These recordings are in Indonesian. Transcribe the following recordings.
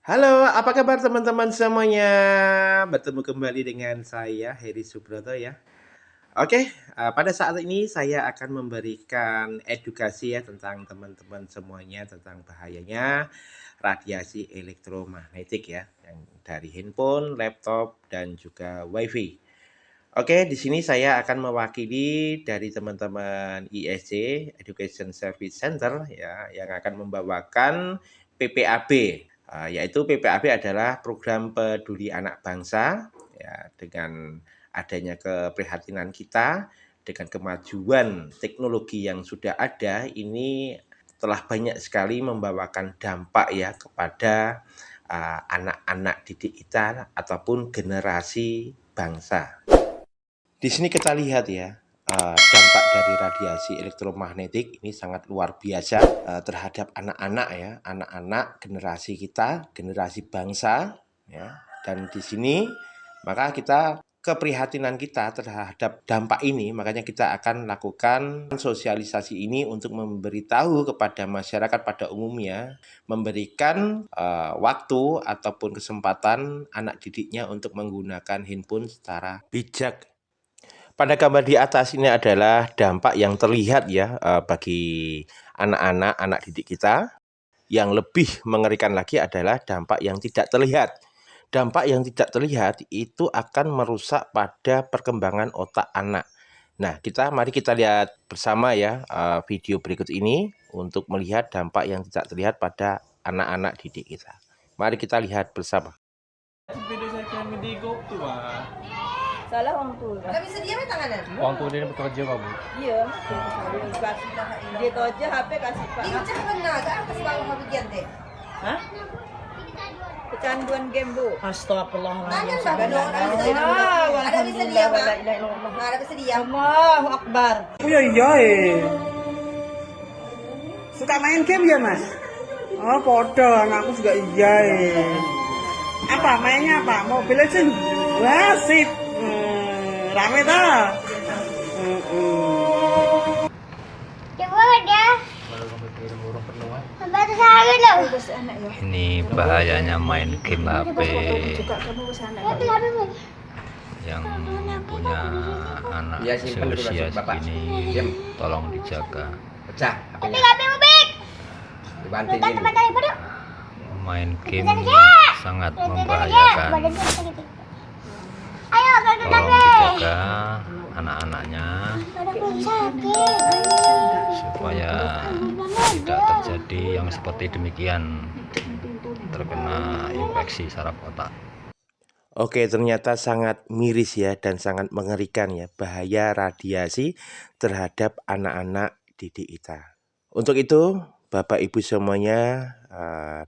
Halo, apa kabar teman-teman semuanya? Bertemu kembali dengan saya Heri Subroto ya. Oke, pada saat ini saya akan memberikan edukasi ya tentang teman-teman semuanya tentang bahayanya radiasi elektromagnetik ya, yang dari handphone, laptop, dan juga WiFi. Oke, di sini saya akan mewakili dari teman-teman ISC Education Service Center ya, yang akan membawakan PPAB. Yaitu PPAB adalah program peduli anak bangsa ya, dengan adanya keprihatinan kita dengan kemajuan teknologi yang sudah ada ini telah banyak sekali membawakan dampak ya kepada anak-anak didik kita ataupun generasi bangsa. Di sini kita lihat ya, dampak dari radiasi elektromagnetik ini sangat luar biasa terhadap anak-anak ya, anak-anak generasi kita, generasi bangsa ya. Dan di sini maka kita keprihatinan kita terhadap dampak ini, makanya kita akan lakukan sosialisasi ini untuk memberitahu kepada masyarakat pada umumnya, memberikan waktu ataupun kesempatan anak didiknya untuk menggunakan handphone secara bijak. Pada gambar di atas ini adalah dampak yang terlihat ya bagi anak-anak, anak didik kita. Yang lebih mengerikan lagi adalah dampak yang tidak terlihat. Dampak yang tidak terlihat itu akan merusak pada perkembangan otak anak. Nah, mari kita lihat bersama ya video berikut ini untuk melihat dampak yang tidak terlihat pada anak-anak didik kita. Mari kita lihat bersama. Video saya kira mendigo tuh, Wak. Salah orang tua. Gak bisa diam ya tangannya? Orang tua dia bekerja kamu. Iya. Dia kerja HP kasih Pak. Ini cak benar, gak apa sebab apa bagian deh? Hah? Kecanduan game bu. Tangan Astagfirullahaladzim. bah, ada bisa diam bah. Ada bisa diam. Allahu Akbar. Oh iya suka main game ya mas? Oh podo, anakku juga iya Apa mainnya apa? Mobile Legends? Wah sip, rame dah. Ini bahayanya main game HP. Yang punya anak seusia segini tolong dijaga. Pecah Main game sangat membahayakan. Tolong dijaga anak-anaknya supaya tidak terjadi yang seperti demikian, terkena infeksi saraf otak. Oke, ternyata sangat miris ya dan sangat mengerikan ya bahaya radiasi terhadap anak-anak didik kita. Untuk itu, Bapak Ibu semuanya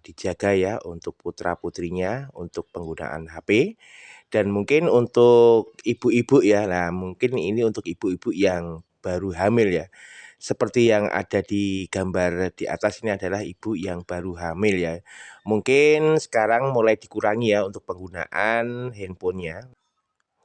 dijaga ya untuk putra-putrinya untuk penggunaan HP. Dan mungkin untuk ibu-ibu ya, nah mungkin ini untuk ibu-ibu yang baru hamil ya. Seperti yang ada di gambar di atas ini adalah ibu yang baru hamil ya. Mungkin sekarang mulai dikurangi ya untuk penggunaan handphonenya.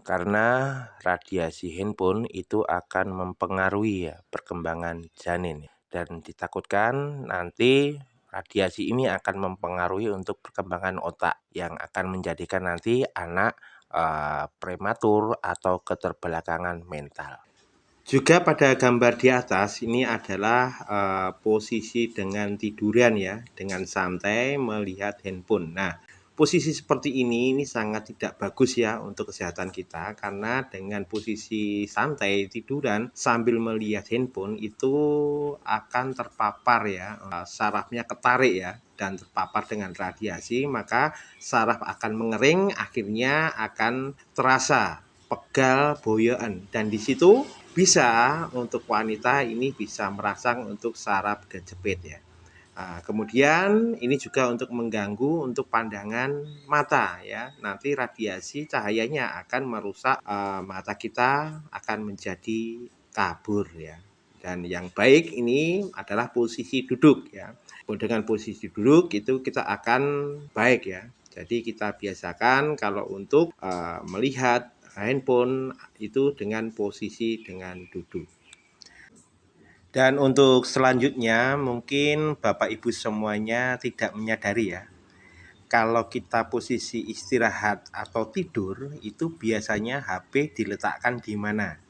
Karena radiasi handphone itu akan mempengaruhi ya perkembangan janin. Dan ditakutkan nanti radiasi ini akan mempengaruhi untuk perkembangan otak yang akan menjadikan nanti anak prematur atau keterbelakangan mental. Juga pada gambar di atas ini adalah posisi dengan tiduran ya, dengan santai melihat handphone. Nah, posisi seperti ini sangat tidak bagus ya untuk kesehatan kita karena dengan posisi santai tiduran sambil melihat handphone itu akan terpapar ya, sarafnya ketarik ya dan terpapar dengan radiasi, maka saraf akan mengering, akhirnya akan terasa pegal, boyoan, dan di situ bisa untuk wanita ini bisa merangsang untuk saraf kejepit ya. Kemudian ini juga untuk mengganggu untuk pandangan mata ya. Nanti radiasi cahayanya akan merusak mata kita, akan menjadi kabur ya. Dan yang baik ini adalah posisi duduk ya. Dengan posisi duduk itu kita akan baik ya. Jadi kita biasakan kalau untuk melihat handphone itu dengan posisi dengan duduk. Dan untuk selanjutnya mungkin Bapak Ibu semuanya tidak menyadari ya, kalau kita posisi istirahat atau tidur, itu biasanya HP diletakkan di mana?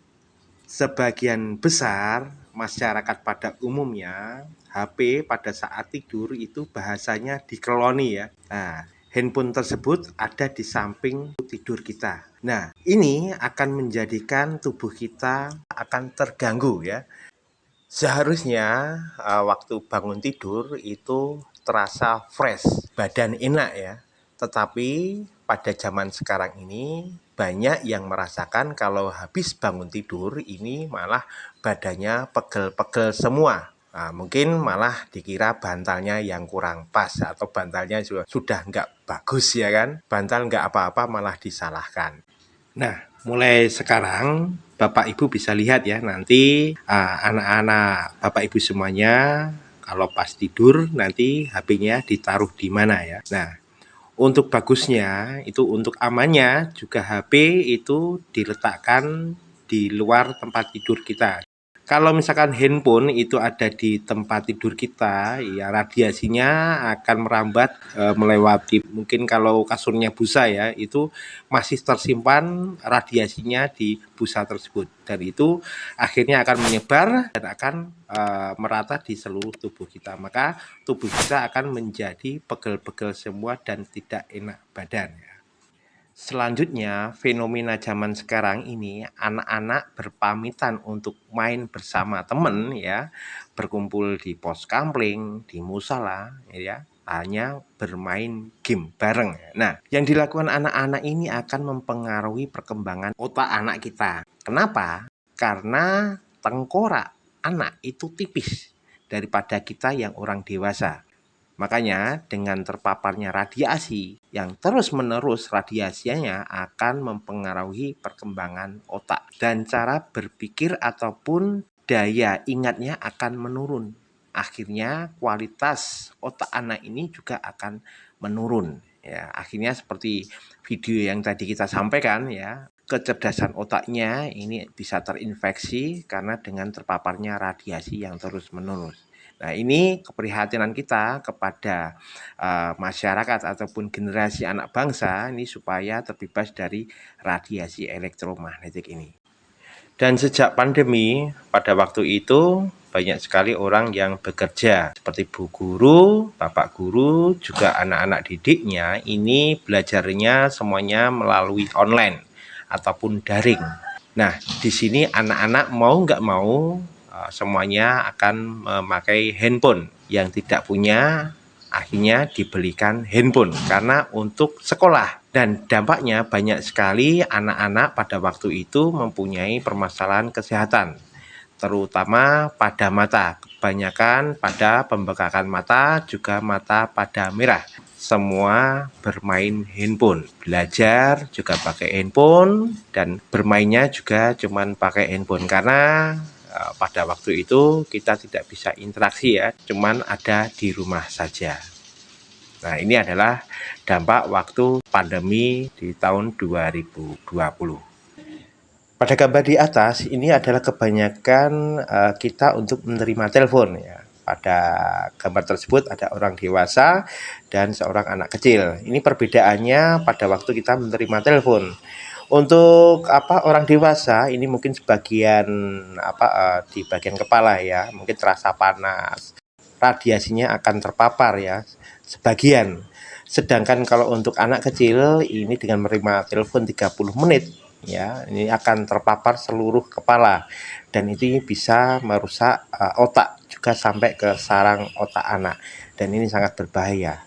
Sebagian besar masyarakat pada umumnya, HP pada saat tidur itu bahasanya dikeloni ya. Nah, handphone tersebut ada di samping tidur kita. Nah, ini akan menjadikan tubuh kita akan terganggu ya. Seharusnya waktu bangun tidur itu terasa fresh, badan enak ya. Tetapi pada zaman sekarang ini banyak yang merasakan kalau habis bangun tidur ini malah badannya pegel-pegel semua. Nah, mungkin malah dikira bantalnya yang kurang pas atau bantalnya sudah nggak bagus ya kan. Bantal nggak apa-apa malah disalahkan. Nah, mulai sekarang Bapak Ibu bisa lihat ya nanti anak-anak Bapak Ibu semuanya kalau pas tidur nanti HP-nya ditaruh di mana ya. Nah, untuk bagusnya itu untuk amannya juga HP itu diletakkan di luar tempat tidur kita. Kalau misalkan handphone itu ada di tempat tidur kita, ya radiasinya akan merambat melewati, mungkin kalau kasurnya busa ya, itu masih tersimpan radiasinya di busa tersebut. Dan itu akhirnya akan menyebar dan akan merata di seluruh tubuh kita. Maka tubuh kita akan menjadi pegel-pegel semua dan tidak enak badan ya. Selanjutnya, fenomena zaman sekarang ini anak-anak berpamitan untuk main bersama teman ya, berkumpul di pos kampling, di musala ya, hanya bermain game bareng. Nah, yang dilakukan anak-anak ini akan mempengaruhi perkembangan otak anak kita. Kenapa? Karena tengkorak anak itu tipis daripada kita yang orang dewasa. Makanya dengan terpaparnya radiasi yang terus-menerus radiasinya akan mempengaruhi perkembangan otak dan cara berpikir ataupun daya ingatnya akan menurun. Akhirnya kualitas otak anak ini juga akan menurun. Ya, akhirnya seperti video yang tadi kita sampaikan ya, kecerdasan otaknya ini bisa terinfeksi karena dengan terpaparnya radiasi yang terus-menerus. Nah, ini keprihatinan kita kepada masyarakat ataupun generasi anak bangsa ini supaya terbebas dari radiasi elektromagnetik ini. Dan sejak pandemi pada waktu itu banyak sekali orang yang bekerja seperti bu guru, bapak guru, juga anak-anak didiknya ini belajarnya semuanya melalui online ataupun daring. Nah, di sini anak-anak mau nggak mau semuanya akan memakai handphone. Yang tidak punya akhirnya dibelikan handphone karena untuk sekolah. Dan dampaknya banyak sekali anak-anak pada waktu itu mempunyai permasalahan kesehatan, terutama pada mata. Kebanyakan pada pembengkakan mata, juga mata pada merah. Semua bermain handphone, belajar juga pakai handphone, dan bermainnya juga cuman pakai handphone karena pada waktu itu kita tidak bisa interaksi ya, cuman ada di rumah saja. Nah, ini adalah dampak waktu pandemi di tahun 2020. Pada gambar di atas ini adalah kebanyakan kita untuk menerima telepon ya. Pada gambar tersebut ada orang dewasa dan seorang anak kecil. Ini perbedaannya pada waktu kita menerima telepon. Untuk orang dewasa ini mungkin sebagian di bagian kepala ya, mungkin terasa panas, radiasinya akan terpapar ya sebagian. Sedangkan kalau untuk anak kecil ini dengan menerima telepon 30 menit ya, ini akan terpapar seluruh kepala dan itu bisa merusak otak juga sampai ke sarang otak anak dan ini sangat berbahaya.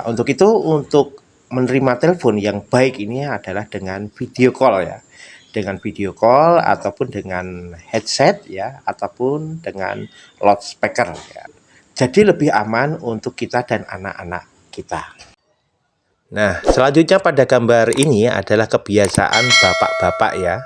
Untuk itu, untuk menerima telepon yang baik ini adalah dengan video call ya, dengan video call ataupun dengan headset ya, ataupun dengan loudspeaker ya. Jadi lebih aman untuk kita dan anak-anak kita. Nah, selanjutnya pada gambar ini adalah kebiasaan bapak-bapak ya,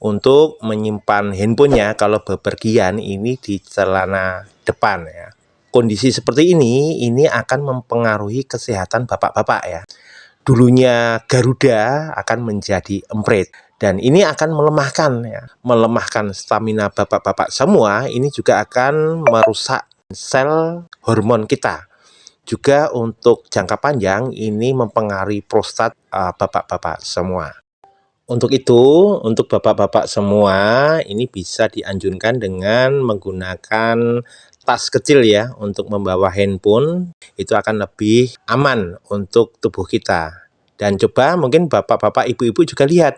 untuk menyimpan handphonenya kalau bepergian ini di celana depan ya. Kondisi seperti ini akan mempengaruhi kesehatan bapak-bapak ya. Dulunya Garuda akan menjadi emprit dan ini akan melemahkan stamina bapak-bapak semua. Ini juga akan merusak sel hormon kita. Juga untuk jangka panjang ini mempengaruhi prostat bapak-bapak semua. Untuk itu, untuk bapak-bapak semua ini bisa dianjurkan dengan menggunakan tas kecil ya untuk membawa handphone, itu akan lebih aman untuk tubuh kita. Dan coba mungkin bapak-bapak, ibu-ibu juga lihat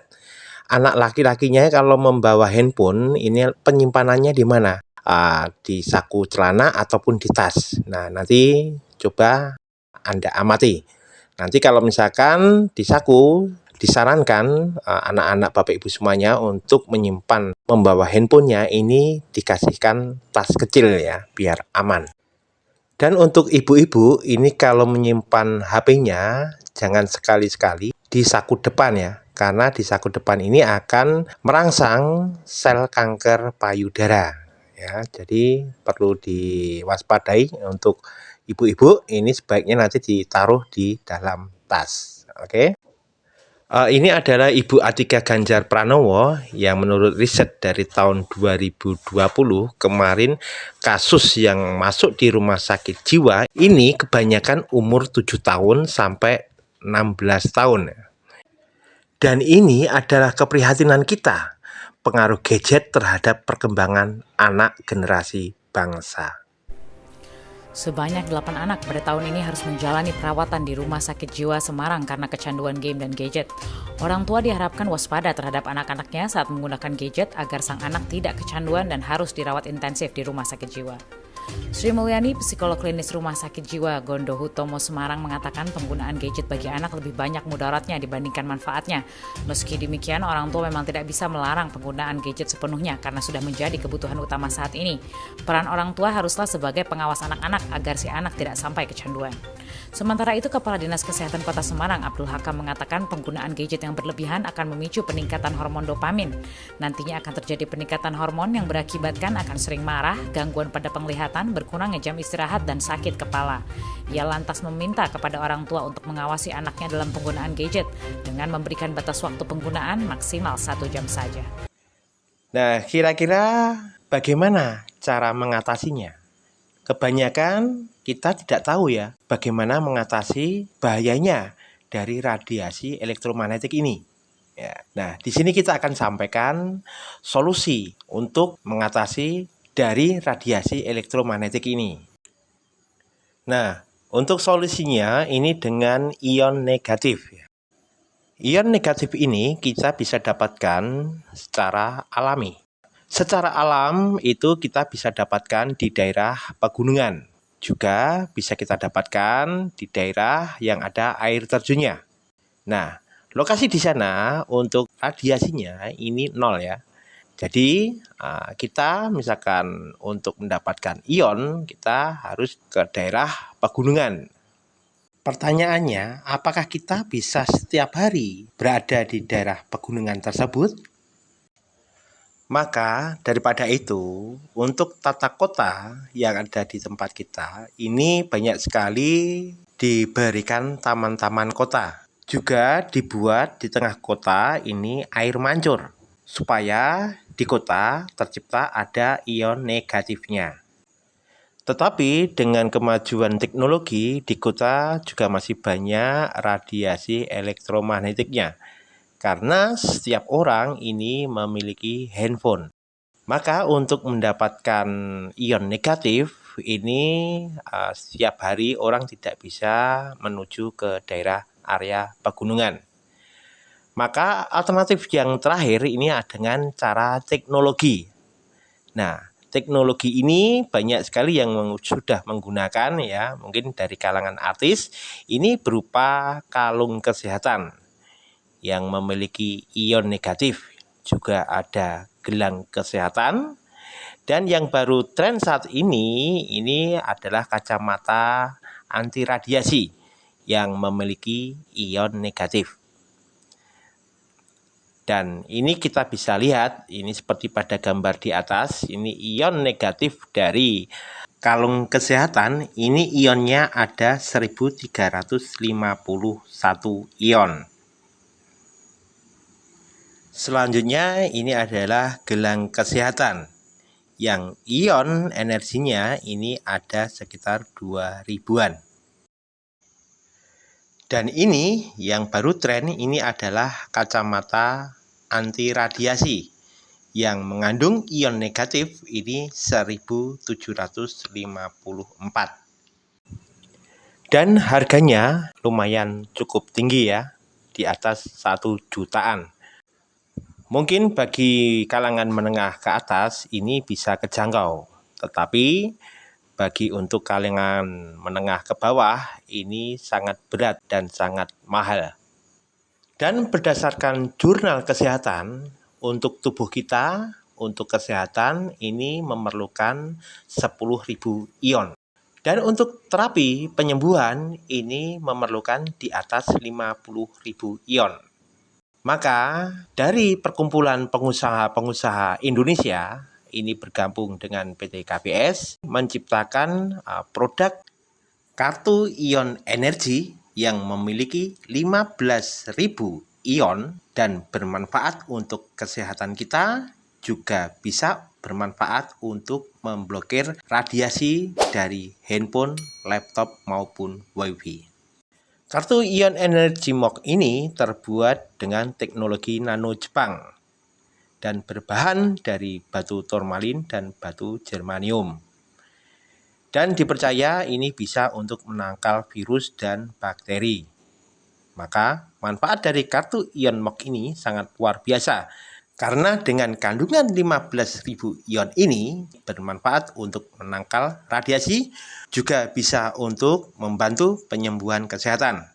anak laki-lakinya kalau membawa handphone ini penyimpanannya di mana? Di saku celana ataupun di tas. Nah, nanti coba Anda amati. Nanti kalau misalkan di saku, disarankan anak-anak Bapak Ibu semuanya untuk menyimpan membawa handphonenya ini dikasihkan tas kecil ya, biar aman. Dan untuk ibu-ibu ini kalau menyimpan HP-nya jangan sekali-sekali di saku depan ya, karena di saku depan ini akan merangsang sel kanker payudara ya. Jadi perlu diwaspadai untuk ibu-ibu, ini sebaiknya nanti ditaruh di dalam tas. Oke. Ini adalah Ibu Atika Ganjar Pranowo yang menurut riset dari tahun 2020 kemarin kasus yang masuk di rumah sakit jiwa ini kebanyakan umur 7 tahun sampai 16 tahun. Dan ini adalah keprihatinan kita, pengaruh gadget terhadap perkembangan anak generasi bangsa. Sebanyak 8 anak pada tahun ini harus menjalani perawatan di Rumah Sakit Jiwa Semarang karena kecanduan game dan gadget. Orang tua diharapkan waspada terhadap anak-anaknya saat menggunakan gadget agar sang anak tidak kecanduan dan harus dirawat intensif di Rumah Sakit Jiwa. Sri Mulyani, psikolog klinis Rumah Sakit Jiwa Gondo Hutomo Semarang mengatakan penggunaan gadget bagi anak lebih banyak mudaratnya dibandingkan manfaatnya. Meski demikian, orang tua memang tidak bisa melarang penggunaan gadget sepenuhnya karena sudah menjadi kebutuhan utama saat ini. Peran orang tua haruslah sebagai pengawas anak-anak agar si anak tidak sampai kecanduan. Sementara itu, Kepala Dinas Kesehatan Kota Semarang Abdul Hakam mengatakan penggunaan gadget yang berlebihan akan memicu peningkatan hormon dopamin. Nantinya akan terjadi peningkatan hormon yang berakibatkan akan sering marah, gangguan pada penglihatan, berkurangnya jam istirahat, dan sakit kepala. Ia lantas meminta kepada orang tua untuk mengawasi anaknya dalam penggunaan gadget dengan memberikan batas waktu penggunaan maksimal 1 jam saja. Nah, kira-kira bagaimana cara mengatasinya? Kebanyakan kita tidak tahu ya bagaimana mengatasi bahayanya dari radiasi elektromagnetik ini. Ya. Nah, di sini kita akan sampaikan solusi untuk mengatasi dari radiasi elektromagnetik ini. Nah, untuk solusinya ini dengan ion negatif. Ion negatif ini kita bisa dapatkan secara alami. Secara alam itu kita bisa dapatkan di daerah pegunungan. Juga bisa kita dapatkan di daerah yang ada air terjunnya. Nah, lokasi di sana untuk radiasinya ini 0 ya. Jadi kita misalkan untuk mendapatkan ion kita harus ke daerah pegunungan. Pertanyaannya, apakah kita bisa setiap hari berada di daerah pegunungan tersebut? Maka daripada itu, untuk tata kota yang ada di tempat kita, ini banyak sekali diberikan taman-taman kota. Juga dibuat di tengah kota ini air mancur, supaya di kota tercipta ada ion negatifnya. Tetapi dengan kemajuan teknologi, di kota juga masih banyak radiasi elektromagnetiknya. Karena setiap orang ini memiliki handphone. Maka untuk mendapatkan ion negatif ini setiap hari orang tidak bisa menuju ke daerah area pegunungan. Maka alternatif yang terakhir ini dengan cara teknologi. Nah, teknologi ini banyak sekali yang sudah menggunakan ya, mungkin dari kalangan artis, ini berupa kalung kesehatan yang memiliki ion negatif, juga ada gelang kesehatan, dan yang baru tren saat ini adalah kacamata anti radiasi yang memiliki ion negatif. Dan ini kita bisa lihat, ini seperti pada gambar di atas, ini ion negatif dari kalung kesehatan, ini ionnya ada 1351 ion. Selanjutnya ini adalah gelang kesehatan yang ion energinya ini ada sekitar 2000-an. Dan ini yang baru tren, ini adalah kacamata anti radiasi yang mengandung ion negatif, ini 1754. Dan harganya lumayan cukup tinggi ya, di atas 1 jutaan. Mungkin bagi kalangan menengah ke atas ini bisa kejangkau, tetapi bagi untuk kalangan menengah ke bawah ini sangat berat dan sangat mahal. Dan berdasarkan jurnal kesehatan, untuk tubuh kita, untuk kesehatan ini memerlukan 10.000 ion. Dan untuk terapi penyembuhan ini memerlukan di atas 50.000 ion. Maka dari perkumpulan pengusaha-pengusaha Indonesia ini bergabung dengan PT KBS menciptakan produk kartu ion energi yang memiliki 15.000 ion dan bermanfaat untuk kesehatan kita, juga bisa bermanfaat untuk memblokir radiasi dari handphone, laptop maupun wifi. Kartu ion energi MOG ini terbuat dengan teknologi nano Jepang dan berbahan dari batu turmalin dan batu germanium. Dan dipercaya ini bisa untuk menangkal virus dan bakteri. Maka manfaat dari kartu ion MOG ini sangat luar biasa. Karena dengan kandungan 15.000 ion ini bermanfaat untuk menangkal radiasi, juga bisa untuk membantu penyembuhan kesehatan.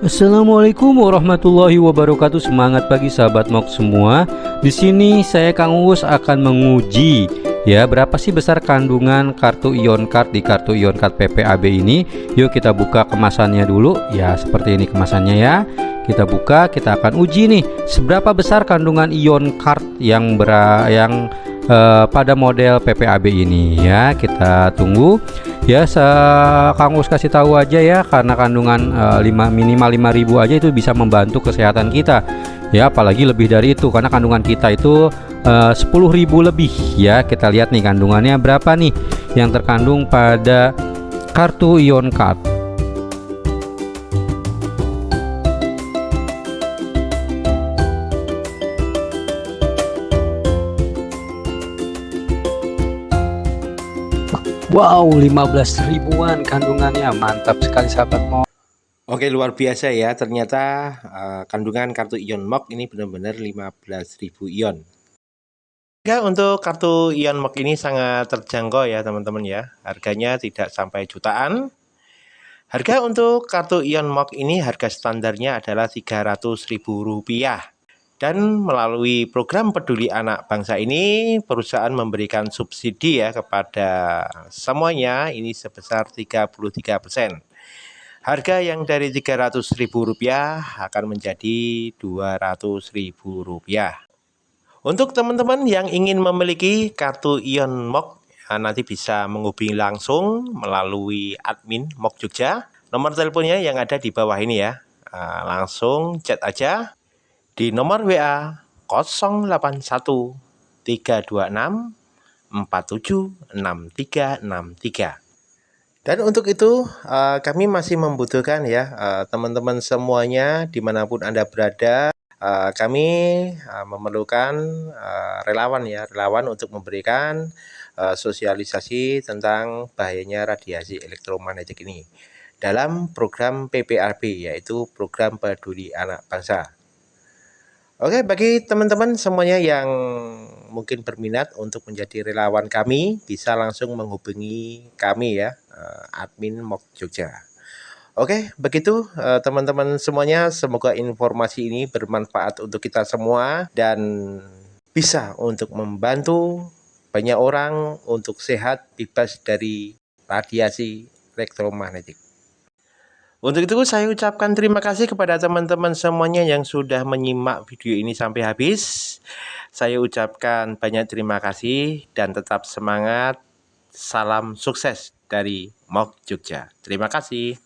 Assalamualaikum warahmatullahi wabarakatuh. Semangat pagi sahabat MOG semua. Di sini saya Kang Uus akan menguji ya berapa sih besar kandungan kartu ion card di kartu ion card PPAB ini. Yuk kita buka kemasannya dulu. Ya seperti ini kemasannya ya. Kita buka, kita akan uji nih seberapa besar kandungan ion card yang pada model PPAB ini ya. Kita tunggu ya, Kang Us kasih tahu aja ya, karena kandungan minimal 5.000 aja itu bisa membantu kesehatan kita ya, apalagi lebih dari itu karena kandungan kita itu 10.000 lebih ya. Kita lihat nih kandungannya berapa nih yang terkandung pada kartu ion card. Wow, 15 ribuan kandungannya, mantap sekali sahabat MOG. Oke, luar biasa ya, ternyata kandungan kartu ion MOG ini benar-benar 15.000 ion. Harga untuk kartu ion MOG ini sangat terjangkau ya teman-teman ya, harganya tidak sampai jutaan. Harga untuk kartu ion MOG ini harga standarnya adalah Rp300.000. Dan melalui program Peduli Anak Bangsa ini, perusahaan memberikan subsidi ya kepada semuanya ini sebesar 33%. Harga yang dari Rp300.000 akan menjadi Rp200.000. Untuk teman-teman yang ingin memiliki kartu ion MOG, nanti bisa menghubungi langsung melalui admin MOG Jogja. Nomor teleponnya yang ada di bawah ini ya. Langsung chat aja di nomor WA 081 326 476363. Dan untuk itu kami masih membutuhkan ya teman-teman semuanya dimanapun Anda berada. Kami memerlukan relawan ya, relawan untuk memberikan sosialisasi tentang bahayanya radiasi elektromagnetik ini dalam program PPAB, yaitu program Peduli Anak Bangsa. Oke, bagi teman-teman semuanya yang mungkin berminat untuk menjadi relawan kami, bisa langsung menghubungi kami ya, admin MOG Jogja. Oke, begitu teman-teman semuanya, semoga informasi ini bermanfaat untuk kita semua dan bisa untuk membantu banyak orang untuk sehat bebas dari radiasi elektromagnetik. Untuk itu saya ucapkan terima kasih kepada teman-teman semuanya yang sudah menyimak video ini sampai habis. Saya ucapkan banyak terima kasih dan tetap semangat. Salam sukses dari MOG Jogja. Terima kasih.